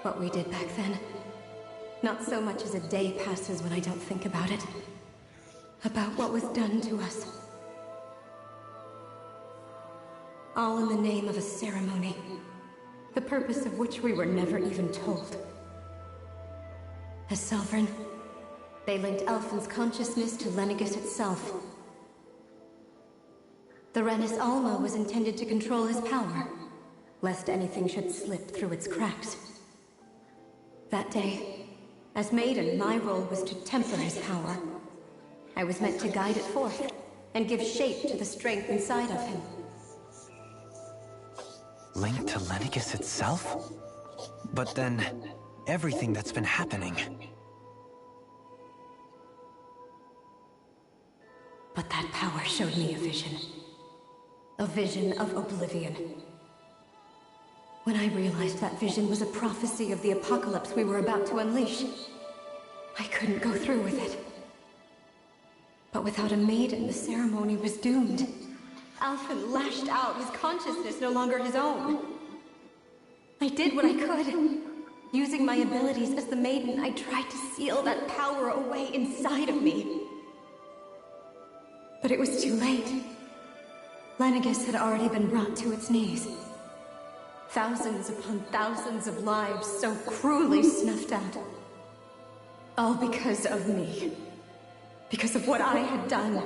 What we did back then. Not so much as a day passes when I don't think about it. About what was done to us. All in the name of a ceremony. The purpose of which we were never even told. As Sovereign, they linked Elfin's consciousness to Lenegis itself. The Renis Alma was intended to control his power, lest anything should slip through its cracks. That day, as Maiden, my role was to temper his power. I was meant to guide it forth, and give shape to the strength inside of him. Linked to Lenegis itself? But then, everything that's been happening... But that power showed me a vision. A vision of oblivion. When I realized that vision was a prophecy of the apocalypse we were about to unleash, I couldn't go through with it. But without a maiden, the ceremony was doomed. Alphen lashed out, his consciousness no longer his own. I did what I could. Using my abilities as the maiden, I tried to seal that power away inside of me. But it was too late. Lenegis had already been brought to its knees. Thousands upon thousands of lives so cruelly snuffed out. All because of me. Because of what I had done.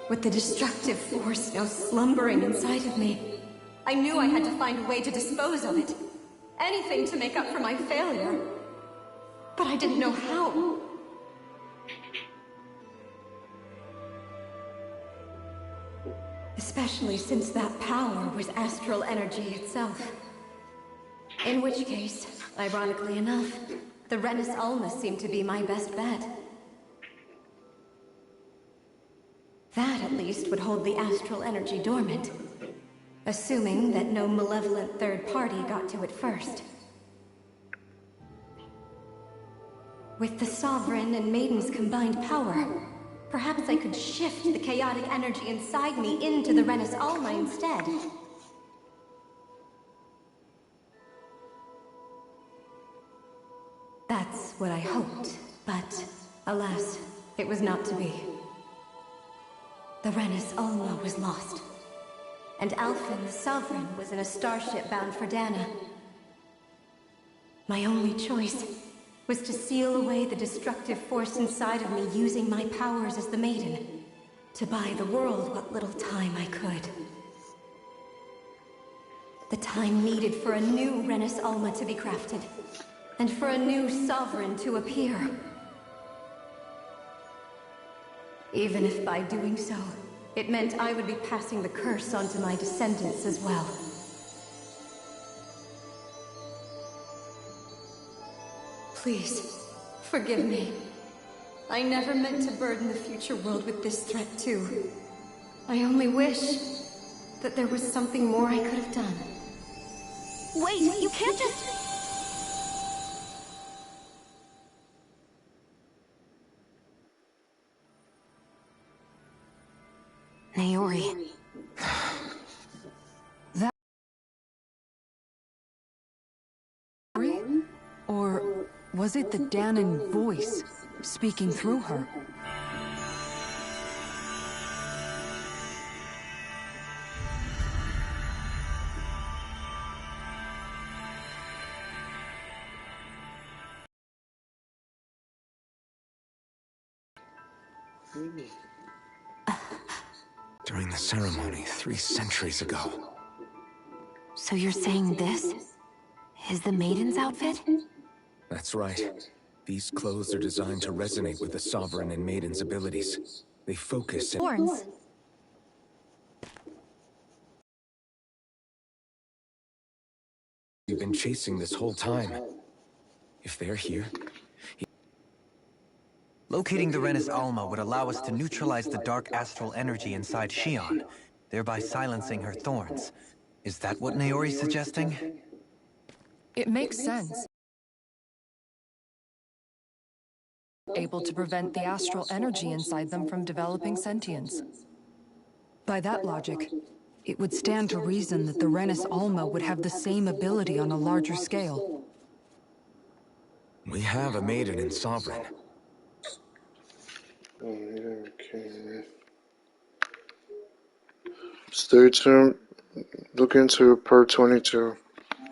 With the destructive force now slumbering inside of me, I knew I had to find a way to dispose of it. Anything to make up for my failure. But I didn't know how. Especially since that power was astral energy itself. In which case, ironically enough, the Renis Alma seemed to be my best bet. That, at least, would hold the astral energy dormant. Assuming that no malevolent third party got to it first. With the Sovereign and Maiden's combined power, perhaps I could shift the chaotic energy inside me into the Renis Alma instead. That's what I hoped, but alas, it was not to be. The Renis Alma was lost, and Alphen, the Sovereign, was in a starship bound for Dana. My only choice was to seal away the destructive force inside of me using my powers as the Maiden, to buy the world what little time I could. The time needed for a new Renis Alma to be crafted, and for a new Sovereign to appear. Even if by doing so, it meant I would be passing the curse on to my descendants as well. Please, forgive me. I never meant to burden the future world with this threat too. I only wish that there was something more I could have done. Wait, you can't just... Naori. That... Or was it the Danon voice speaking through her? During the ceremony 3 centuries ago. So you're saying this is the Maiden's outfit? That's right. These clothes are designed to resonate with the Sovereign and Maiden's abilities. They focus and... Horns. You've been chasing this whole time. If they're here... Locating the Renis Alma would allow us to neutralize the dark astral energy inside Shion, thereby silencing her thorns. Is that what Naori's suggesting? It makes sense. Able to prevent the astral energy inside them from developing sentience. By that logic, It would stand to reason that the Renis Alma would have the same ability on a larger scale. We have a maiden in Sovereign. Okay. Stay tuned. Look into part 22.